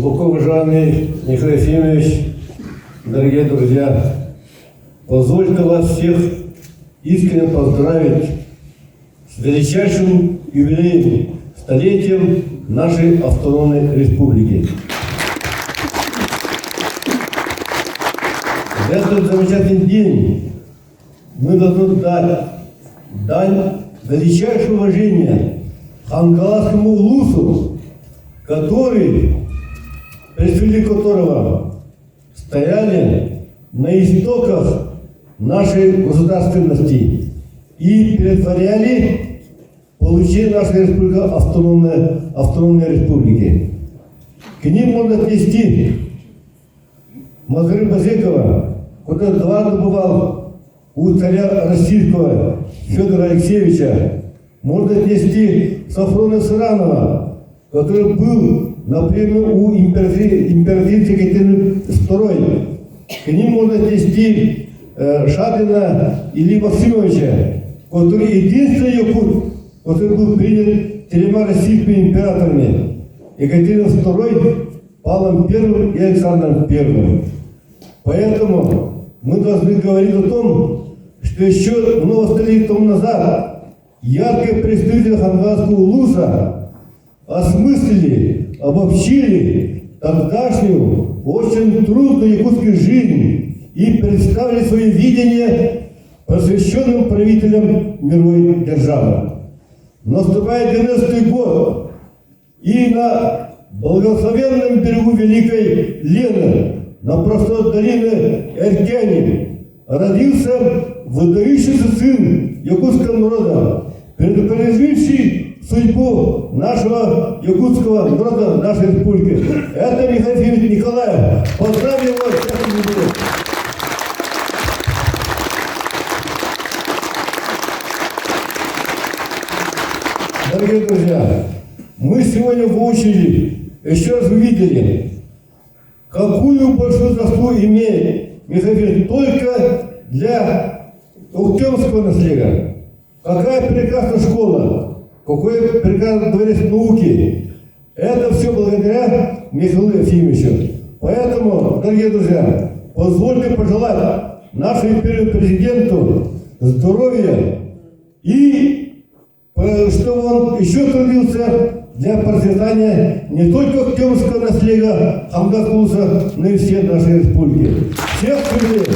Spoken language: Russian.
Глубоко уважаемый Михаил Ефимович, дорогие друзья, позвольте вас всех искренне поздравить с величайшим юбилеем, столетием нашей автономной республики. В этот замечательный день мы должны дать дань величайшего уважения хангаласскому улусу, представители которого стояли на истоках нашей государственности и предваряли получение нашей республики автономной республики. К ним можно отнести Мазары Базекова, который дважды бывал у царя российского Федора Алексеевича. Можно отнести Сафрона Саранова, который был на премию у императрицы Екатерины II. К ним можно отнести Шадрина Ильи Максимовича, который единственный якут, который был принят тремя российскими императорами: Екатериной II, Павлом I и Александром I. Поэтому мы должны говорить о том, что еще много столетий тому назад яркие представители хангаласского улуса осмыслили, обобщили тогдашнюю, очень трудную якутскую жизнь и представили свое видение посвященным правителям мировой державы. Наступает 90-й год, и на благословенном берегу Великой Лены, на простор долины Эркяни, родился выдающийся сын якутского народа, предопределивший судьбу нашего якутского народа, нашей республики. Это Михаил Ефимович Николаев. Поздравляю его с этим юбилеем. Дорогие друзья, мы сегодня выучили, еще раз увидели, какую большую заслугу имеет Михаил Ефимович только для Ухтемского наследия. Какая прекрасная школа, какой прекрасный дворец науки. Это все благодаря Михаилу Ефимовичу. Поэтому, дорогие друзья, позвольте пожелать нашему первому президенту здоровья и чтобы он еще трудился для процветания не только Ухтемского наследия, Хангаласского улуса, но и всей нашей республики. Всех привет!